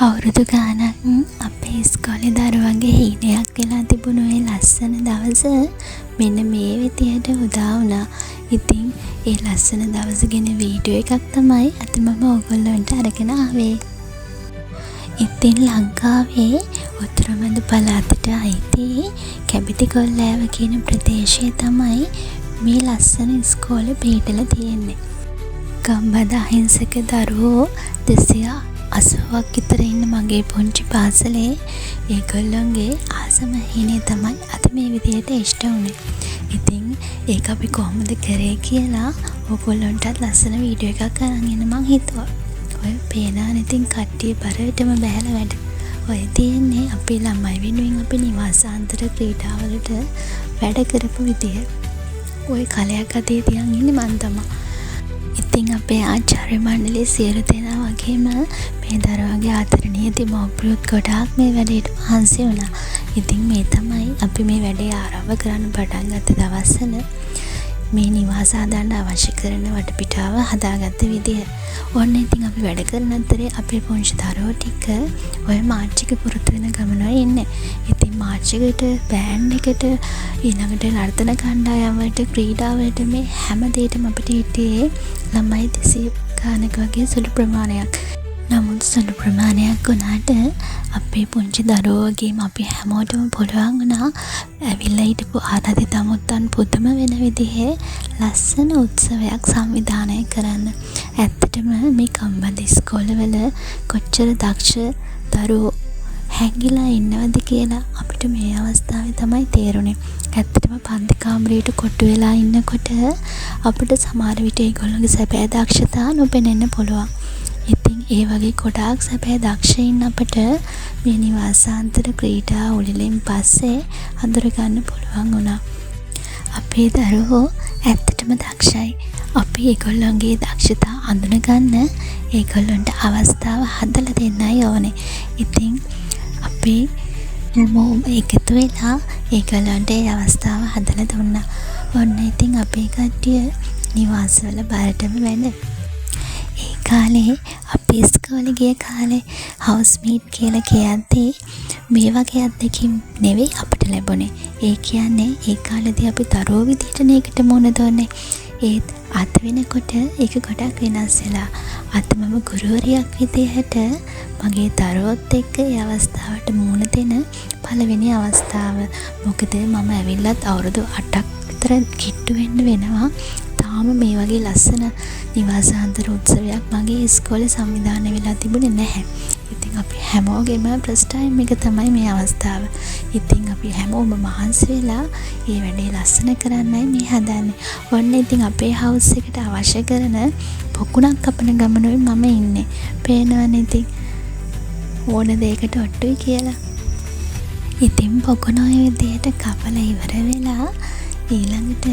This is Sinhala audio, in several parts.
අවුරුදු ගානක් අපේ ඉස්කෝලේ දරුවන්ගේ හීනයක් වෙලා තිබුණු ඒ ලස්සන දවස මෙන්න මේ විදියට උදා වුණා. ඉතින් ඒ ලස්සන දවස ගැන වීඩියෝ එකක් තමයි අද මම ඔයගොල්ලන්ට අරගෙන ආවේ. ඉතින් ලංකාවේ උතුරුමැද පළාතට අයිති කැබිටිගොල්ලෑව කියන ප්‍රදේශයේ තමයි මේ ලස්සන ඉස්කෝලේ පිහිටලා තියෙන්නේ. ගම්බද අහිංසක දරුවෝ 280ක් විතර ඉන්න මගේ පුංචි පාසලේ ඒගොල්ලන්ගේ ආසම හීනේ තමයි අද මේ විදියට ඉෂ්ට වුණේ. ඉතින් ඒක අපි කොහොමද කරේ කියලා ඔයගොල්ලන්ටත් ලස්සන වීඩියෝ එකක් අරන් එන්න මං හිතුවා. ඔය පේනානේ ඉතින් කට්ටිය බරටම බහැලා වැඩ. ඔය තියෙන්නේ අපේ ළමයි වෙනුවෙන් අපි නිවාසාන්තර ක්‍රීඩාවලට වැඩ කරපු විදිය. ඔය කලයක් අතේ තියන් ඉන්නේ මං තමයි. ඉතින් අපේ ආචාර්ය මණ්ඩලයේ සියලු දෙනා වගේම මේ දරුවන්ගේ ආදරණීය දෙමව්පියොත් ගොඩාක් මේ වැඩේට මහන්සි වුණා. ඉතින් මේ තමයි අපි මේ වැඩේ ආරම්භ කරන්න පටන් ගත්ත දවස්වල මේ නිවාස හදන්න අවශ්‍ය කරන වටපිටාව හදාගත්ත විදිය. ඔන්න ඉතින් අපි වැඩ කරන අතරේ අපේ පුංචි දරුවෝ ටික ඔය මාර්ච් එක පුරුදු වෙන ගමනයි ඉන්නේ. ඉතින් මාර්ච් එකට බෑන්ඩ් එකට ඊළඟට නර්තන කණ්ඩායම් වලට ක්‍රීඩා වලට මේ හැම දෙයකම අපිට හිටියේ ළමයි 200 ගානක වගේ සුළු ප්‍රමාණයක්. නමුත් සුළු ප්‍රමාණයක් වුණාට අපේ පුංචි දරුවෝ වගේම අපි හැමෝටම පුළුවන් වුණා ඇවිල්ලා හිටපු ආරාධිත අමුත්තන් පුදුම වෙන විදිහේ ලස්සන උත්සවයක් සංවිධානය කරන්න. ඇත්තටම මේ කම්බද ඉස්කෝලවල කොච්චර දක්ෂ දරුවෝ හැංගිලා ඉන්නවද කියලා අපිට මේ අවස්ථාවේ තමයි තේරුනේ. ඇත්තටම පන්ති කාමරයට කොටු වෙලා ඉන්නකොට අපිට සමහර විට ඒගොල්ලෝගේ සැබෑ දක්ෂතා නොපෙනෙන්න පුළුවන්. ඉතින් ඒ වගේ ගොඩාක් සැබෑ දක්ෂයින් අපට මේ නිවාසාන්තර ක්‍රීඩා උළෙලෙන් පස්සේ අඳුරගන්න පුළුවන් වුණා. අපේ දරුවෝ ඇත්තටම දක්ෂයි. අපි ඒගොල්ලන්ගේ දක්ෂතා අඳුනගන්න ඒගොල්ලන්ට අවස්ථාව හදලා දෙන්නයි ඕනේ. ඉතින් අපි හැමෝම එකතු වෙලා ඒගොල්ලන්ට ඒ අවස්ථාව හදලා දුන්නා. ඔන්න ඉතින් අපේ කට්ටිය නිවාසවල බාරටම වැඩ. ඒ කාලේ අපි ඉස්කෝලේ ගිය කාලේ හවුස් මීට් කියලා කියද්දී මේ වගේ අත්දැකීම් නෙවෙයි අපිට ලැබුණේ. ඒ කියන්නේ ඒ කාලේදී අපි දරුවෝ විදිහට නේකට මුණ දුන්නේ. ඒත් අද වෙනකොට ඒක ගොඩක් වෙනස් වෙලා. අද මම ගුරුවරියක් විදිහට මගේ දරුවොත් එක්ක ඒ අවස්ථාවට මුණ දෙන පළවෙනි අවස්ථාව. මොකද මම ඇවිල්ලත් අවුරුදු 8ක් විතර කිට්ටු වෙන්න වෙනවා. තාම මේ වගේ ලස්සන නිවාසාන්තර උත්සවයක් මගේ ඉස්කෝලේ සංවිධානය වෙලා තිබුණේ නැහැ. ඉතින් අපි හැමෝගෙම ෆස්ට් ටයිම් එක තමයි මේ අවස්ථාව. ඉතින් අපි හැමෝම මහන්සි වෙලා මේ වැඩේ ලස්සන කරන්නයි මේ හදන්නේ. ඔන්න ඉතින් අපේ හවුස් එකට අවශ්‍ය කරන පොකුණක් කපන ගමනුයි මම ඉන්නේ. පේනවනේ ඉතින් ඕන දෙයකට ඔට්ටුයි කියලා. ඉතින් පොකුණ ඔය විදිහට කපලා ඉවර වෙලා ඊළඟට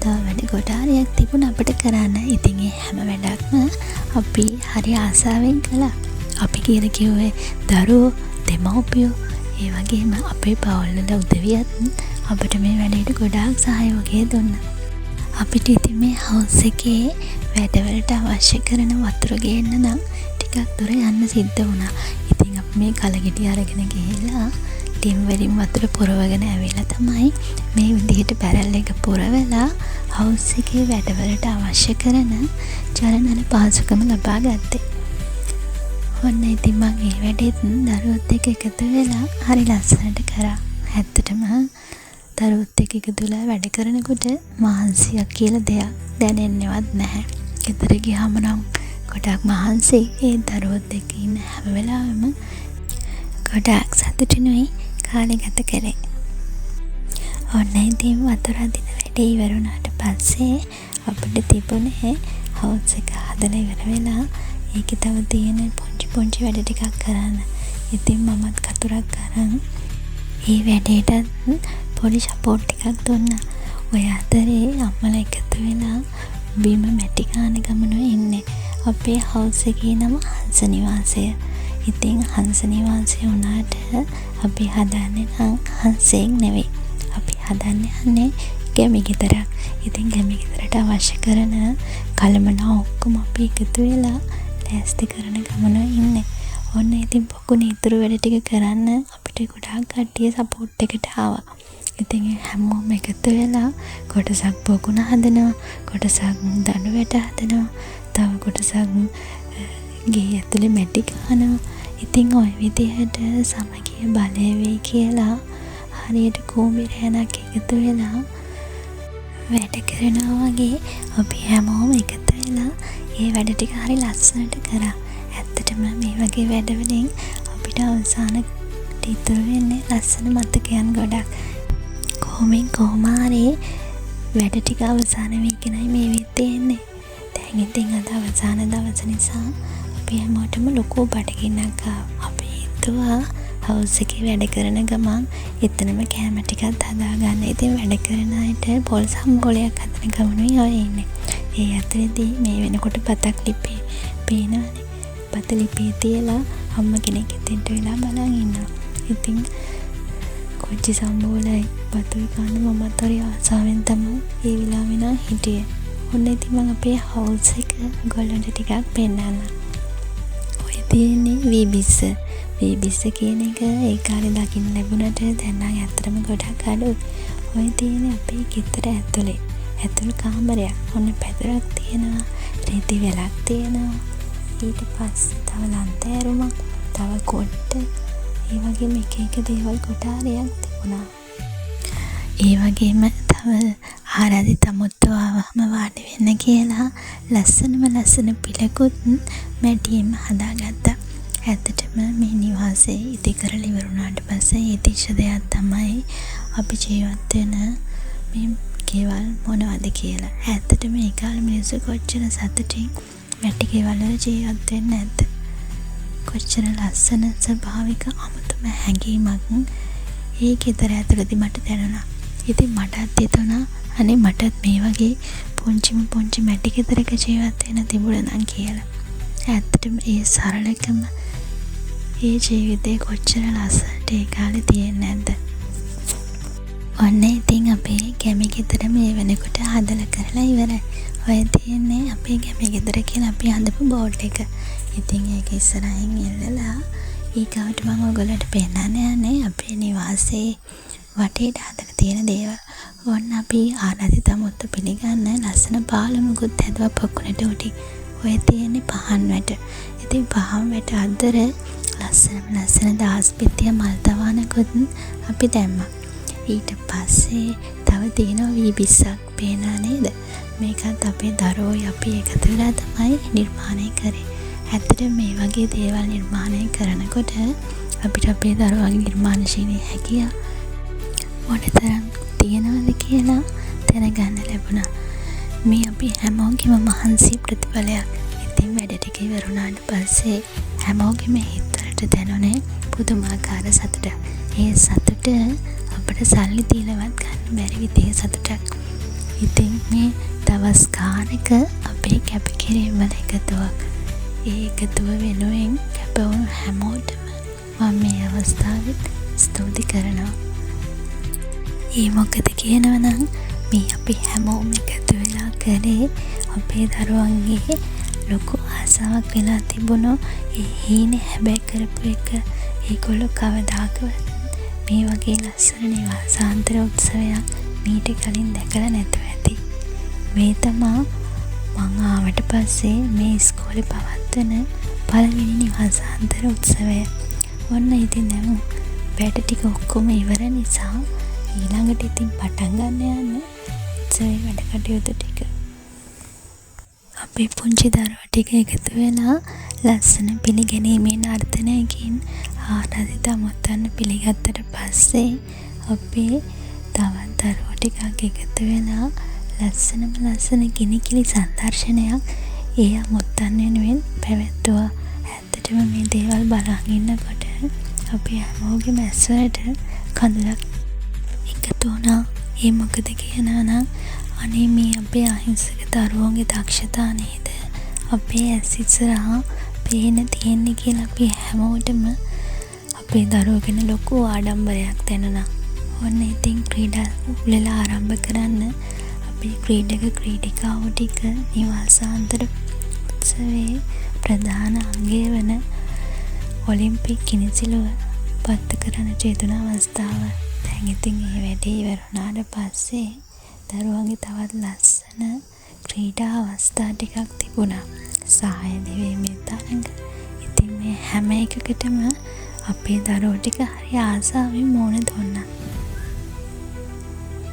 තව වැඩ ගොඩාරියක් තිබුණ අපිට කරන්න. ඉතින් ඒ හැම වැඩක්ම අපි හරි ආසාවෙන් කළා. අපි කියලා කිව්වේ දරුවෝ දෙමව්පියෝ ඒ වගේම අපේ පවුල්වල උදවියත් අපිට මේ වැඩේට ගොඩාක් සහයෝගය දුන්නා. අපිට ඉතින් මේ හවුස් එකේ වැඩවලට අවශ්‍ය කරන වතුර ගේන්න නම් ටිකක් දුර යන්න සිද්ධ වුණා. ඉතින් අපි මේ කලගෙඩි අරගෙන ගිහිල්ලා ටින් වලින් වතුර පුරවගෙන ඇවිල්ලා තමයි මේ විදිහට බැරල් එක පුරවලා හවුස් එකේ වැඩවලට අවශ්‍ය කරන ජලනල පහසුකම ලබා ගත්තේ. ඔන්න ඉතින් මම මේ වැඩේත් දරුවොත් එක්ක එකතු වෙලා හරි ලස්සනට කරා. ඇත්තටම දරුවොත් එක්ක එකතුලා වැඩ කරනකොට මහන්සියක් කියලා දෙයක් දැනෙන්නේවත් නැහැ. ගෙදර ගියාම නම් ගොඩක් මහන්සි. ඒ දරුවොත් එක්ක ඉන්න හැම වෙලාවෙම ගොඩාක් සතුටිනුයි කාලේ ගත කරේ. ඔන්න ඉතින් වතුර අදින වැඩේ ඉවර වුණාට පස්සේ අපිට තිබුණේ හවුස් එක හදලා ඉවර වෙලා ඒකේ තව තියෙන පුංචි වැඩ ටිකක් කරන්න. ඉතින් මමත් කතුරක් අරන් ඒ වැඩේට පොඩි සපෝට් ටිකක් දුන්නා. ඔය අතරේ අම්මලා එකතු වෙලා බිම මැටි ගාන ගමනුයි ඉන්නේ. අපේ හවුස් එකේ නම හංස නිවාසය. ඉතින් හංස නිවාසය වුණාට අපි හදන්නේ නම් හංසෙක් නෙවෙයි. අපි හදන්නේ ගැමි ගෙදරක්. ඉතින් ගැමි ගෙදරට අවශ්‍ය කරන කලමනා ඔක්කොම අපි එකතු වෙලා ලෑස්ති කරන ගමන ඉන්නේ. ඔන්න ඉතින් පොකුනේ ඉතුරු වැඩ ටික කරන්න අපිට ගොඩාක් කට්ටිය සපෝට් එකට ආවා. ඉතින් හැමෝම එකතු වෙලා කොටසක් පොකුණ හදනවා, කොටසක් දඬුවැට හදනවා, තව කොටසක් ගේ ඇතුලේ මැටි ගහනවා. ඉතින් ওই විදිහට සමගිය බලය වෙයි කියලා හරියට කූඹි රෑනක් එකතු වෙලා වැඩ කරනවා වගේ අපි හැමෝම එකතු වෙලා ඒ වැඩ ටික හරි ලස්සනට කරා. ඇත්තටම මේ වගේ වැඩවලින් අපිට අවසානට ඉතුරු වෙන්නේ ලස්සන මතකයන් ගොඩක්. කොහොම හරි වැඩ ටික අවසන් වෙයිගෙනයි මේ වෙත් තියෙන්නේ. දැන් ඉතින් අද අවසාන දවස නිසා අපි හැමෝටම ලොකු බඩගින්නක් ආවා. අපි හිතුවා හවුස් එකේ වැඩ කරන ගමන් එතනම කෑම ටිකක් හදාගන්න. ඉතින් වැඩ කරන අයට පොල් සම්බෝලයක් හදන ගමනුයි ඔය ඉන්නේ. ඒ අතරේදී මේ වෙනකොට පතක් ලිපේ පේනවනේ. පත ලිපේ තියලා අම්ම කෙනෙක් එතෙන්ට වෙලා බලන් ඉන්නවා. ඉතින් කොච්චි සම්බෝලයි පතුයි කන්න මමත් හරි ආසාවෙන් තමයි ඒ වෙලාවෙ නම් හිටියේ. ඔන්න ඉතින් මම අපේ හවුස් එක ඔයගොල්ලන්ට ටිකක් පෙන්නන්න. ඔය තියෙන්නේ වීබිස්ස. වීබිස්ස කියන එක ඒ කාලේ දකින්න ලැබුණට දැන් නම් ඇත්තටම ගොඩක් අඩුයි. ඔය තියෙන්නේ අපේ ගෙදර ඇතුලේ. ඇතුළු කාමරයක්. ඔන්න පැදුරක් තියෙනවා, රෙදි වෙලක් තියෙනවා. ඊට පස්සේ තව ලන්තෑරුමක්, තව කොට්ට, ඒ වගේම එක දේවල් කොටාරයක් තිබුණා. ඒ වගේම තව ආරාධිතා මුත්තෝ ආවම වාඩි වෙන්න කියලා ලස්සන පිළකුත් මැටියෙන්ම හදාගත්තා. ඇත්තටම මේ නිවාසේ ඉති කරලා ඉවරුණාට පස්සේ ඉතිච්ච දෙයක් තමයි අපි ජීවත් වෙන මේ ගෙවල් මොනවද කියලා. ඇත්තටම ඒ කාලේ මිනිස්සු කොච්චර සතුටින් මැටි ගෙවල් වල ජීවත් වෙන්නේ නැද්ද? කොච්චර ලස්සන ස්වභාවික අමුතුම හැඟීමක් ඒ ගෙදර ඇතුළතදී මට දැනුණා. ඉතින් මටත් හිතුණා අනේ මටත් මේ වගේ පුංචි මැටි ගෙදරක ජීවත් වෙන්න තිබුණා නම් කියලා. ඇත්තටම ඒ සරලකම ඒ ජීවිතේ කොච්චර ලස්සනට ඒ කාලේ තියෙන්නේ නැද්ද? ඔන්න ඉතින් අපේ ගැමි ගෙදර මේ වෙනකොට හදලා කරලා ඉවරයි. ඔය තියෙන්නේ අපේ ගැමි ගෙදර කියලා අපි හදපු බෝඩ් එක. ඉතින් ඒක ඉස්සරහින් ඉල්ලලා ඊගාවට මම ඔයගොල්ලන්ට පෙන්නන්න යන්නේ අපේ නිවාසේ වටේට හදලා තියෙන දේවල්. ඔන්න අපි ආරාධිතා මුත්තු පිළිගන්න ලස්සන පාලමුකුත් හැදුවා පොකුණට උඩින්. ඔය තියෙන්නේ පහන් වැට. ඉතින් පහන් වැට අතර ලස්සන දාස් පිටිය මල් තවානකුත් අපි දැම්මා. ඊට පස්සේ තව තියෙනවා වීබිස්සක් පේනා නේද? මේකත් අපේ දරුවෝයි අපි එකතු වෙලා තමයි නිර්මාණය කරේ. ඇත්තට මේ වගේ දේවල් නිර්මාණය කරනකොට අපිට අපේ දරුවන්ගේ නිර්මාණශීලී හැකියාව මොනතරම් තියෙනවද කියලා දැනගන්න ලැබුණා. මේ අපි හැමෝගෙම මහන්සි ප්‍රතිඵලයක්. ඉතින් වැඩ ටික ඉවරුණාට පස්සේ හැමෝගෙම හිතවලට දැනුනේ පුදුමාකාර සතුටක්. ඒ සතුට අපිට සල්ලි දීලවත් ගන්න බැරි විදිහේ සතුටක්. ඉතින් මේ දවස් ගානක අපේ කැපකිරීම වල එකතුවක්. ඒ එකතුව වෙනුවෙන් කැපවුණු හැමෝටම මම මේ අවස්ථාවෙත් ස්තුති කරනවා. ඒ මොකද කියනවනම් මේ අපි හැමෝම එකතු වෙලා කරේ අපේ දරුවන්ගේ ලොකු ආසාවක් වෙලා තිබුණු ඒ හීනේ හැබැයි කරපු එක ඒගොල්ලෝ කවදාකවත් මේ වගේ ලස්සන නිවාසාන්තර උත්සවයක් මීට කලින් දැකලා නැතුව ඇති. මේ තමා මං ආවට පස්සේ මේ ඉස්කෝලේ පවත්වන පළවෙනි නිවාසාන්තර උත්සවය. ඔන්න ඉතින් දැන් වැඩ ටික ඔක්කොම ඉවර නිසා ඊළඟට ඉතින් පටන් ගන්න යන උත්සවයේ වැඩ කටයුතු ටික. අපේ පුංචි දරුවෝ ටික එකතු වෙලා ලස්සන පිළිගැනීමේ නර්තනයකින් ආරාධිතා මුත්තන් පිළිගත්තට පස්සේ අපේ තවත් දරුවෝ ටිකක් එකතු වෙලා ලස්සන ගිනිකිලි සංදර්ශනයක් ඒ මුත්තන් වෙනුවෙන් පැවැත්වුවා. ඇත්තටම මේ දේවල් බලන් ඉන්නකොට අපි හැමෝගෙම ඇස්වලට කඳුලක් එකතු වුණා. ඒ මොකද කියනවා නම් අනේ මේ අපේ අහිංසක දරුවෝගේ දක්ෂතා නේද අපේ ඇස් ඉස්සරහා පේන තියෙන්නේ කියලා අපි හැමෝටම අපේ දරුවෝ ගැන ලොකු ආඩම්බරයක් දැනුණා. ඔන්න ඉතින් ක්‍රීඩා උළෙල ආරම්භ කරන්න අපේ ක්‍රීඩිකාවෝ ටික නිවාසාන්තර උත්සවයේ ප්‍රධාන අංගය වන ඔලිම්පික් කිනිසිලුව පත්තු කරන්නට යෙදුන අවස්ථාව. දැන් ඉතින් මේ වැඩේ ඉවර වුණාට පස්සේ දරුවන්ගේ තවත් ලස්සන ක්‍රීඩා අවස්ථා ටිකක් තිබුණා. සහාය දිවීමේ තරඟ. ඉතින් මේ හැම එකකටම අපේ දරුවෝ ටික හරි ආසාවෙන් මුණ දුන්නා.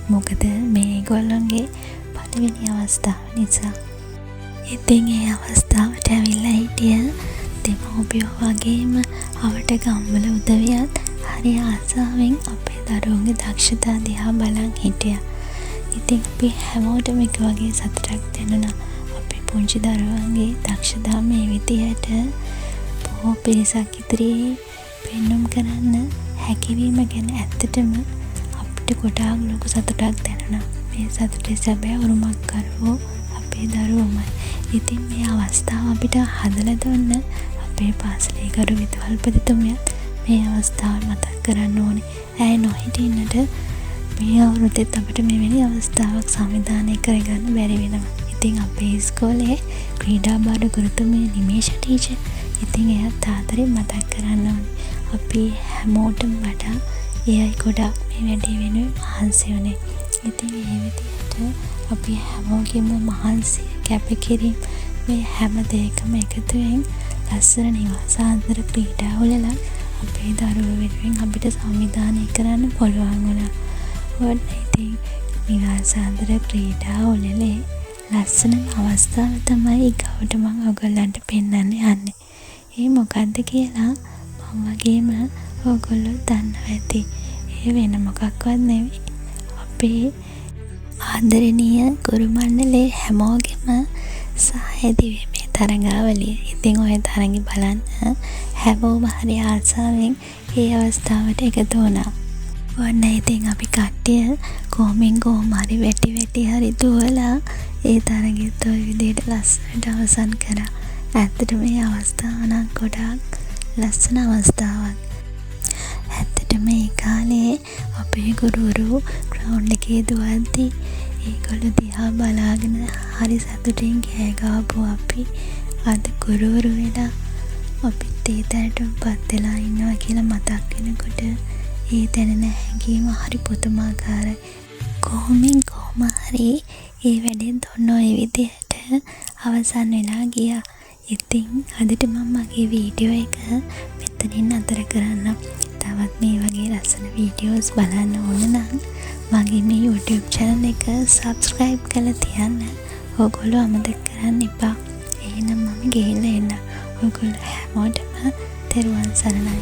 මොකද මේගොල්ලන්ගේ පළවෙනි අවස්ථාව නිසා. ඉතින් ඒ අවස්ථාවට ඇවිල්ලා හිටිය දෙමව්පියෝ වගේම අවට ගම්වල උදවියත් හරි ආසාවෙන් අපේ දරුවන්ගේ දක්ෂතා දිහා බලන් හිටියා. ඉතින් අපි හැමෝටම එක වගේ සතුටක් දැනුණා. අපේ පුංචි දරුවන්ගේ දක්ෂතා මේ විදිහට බොහෝ පිරිසක් ඉදිරියේ පෙන්눔 කරන්න හැකියවීම ගැන ඇත්තටම අපිට ගොඩාක් ලොකු සතුටක් දැනුණා. මේ සතුටේ සැබෑ උරුමකරුවෝ අපේ දරුවෝමයි. ඉතින් මේ අවස්ථාව අපිට හදලා දුන්න අපේ පාසලේ ගරු විදුහල්පතිතුමියත් මේ අවස්ථාව මතක් කරන්න ඕනේ. ඇය නොහිටින්නට මේ අවුරුද්දෙත් අපිට මෙවැනි අවස්ථාවක් සංවිධානය කරගන්න බැරි වෙනවා. ඉතින් අපේ ඉස්කෝලේ ක්‍රීඩා බාඩ ගුරුතුමිය නිමේෂ ටීචර්. ඉතින් එයත් ආදරෙන් මතක් කරන්න ඕනේ. අපි හැමෝටම වඩා එයයි ගොඩාක් මේ වැඩේ වෙනුවෙන් මහන්සි වුණේ. ඉතින් ඒ විදිහට අපි හැමෝගෙම මහන්සිය කැපකිරීම මේ හැම දෙයකම එකතුවෙන් ලස්සන නිවාසාන්තර ක්‍රීඩාවල අපේ දරුවෝ වෙනුවෙන් අපිට සංවිධානය කරන්න පුළුවන් වුණා. ඔන්න ඉතින් නිවාසාන්තර ක්‍රීඩාවලේ ලස්සන අවස්ථාව තමයි ගවට මම ඔයගොල්ලන්ට පෙන්වන්න යන්නේ. ඒ මොකද්ද කියලා මම වගේම ඔයගොල්ලෝ දන්නවා ඇති. ඒ වෙන මොකක්වත් නෙවෙයි. අපේ ආදරණීය ගුරු මණ්ඩලයේ හැමෝගෙම සහාය දිවීමේ තරඟාවලිය. ඉතින් ඔය තරඟි බලන්න හැමෝම හරි ආසාවෙන් ඒ අවස්ථාවට එකතු වුණා. ඔන්න ඉතින් අපි කට්ටිය කොහොමින් කොහොම හරි වැටි හරි දුවලා ඒ තරගෙත් ඔය විදිහට ලස්සනට අවසන් කරා. ඇත්තටම මේ අවස්ථාව නම් ගොඩාක් ලස්සන අවස්ථාවක්. ඇත්තටම මේ කාලේ අපේ ගුරුවරු ග්‍රවුන්ඩ් එකේ දුවද්දී ඒගොල්ලෝ දිහා බලාගෙන හරි සතුටින් ගෑ ගහපු අපි අද ගුරුවරු වෙලා අපිත් ඒ තැනටපත් වෙලා ඉන්නවා කියලා මතක් වෙනකොට ඒ දැනෙන හැඟීම හරි පුදුමාකාරයි. කොහොමින් කොහොම හරි ඒ වැඩෙන් ඔන්න ඔය විදිහට අවසන් වෙලා ගියා. ඉතින් අදට මම මගේ වීඩියෝ එක මෙතනින් අතර කරන්න. තවත් මේ වගේ ලස්සන වීඩියෝස් බලන්න ඕන නම් මගේ මේ YouTube channel එක subscribe කරලා තියන්න. ඔයගොල්ලෝ අමතක කරන්න එපා. එහෙනම් මම ගිහිල්ලා එන්න. ඔයගොල්ලෝ හැමෝටම තෙරුවන් සරණයි.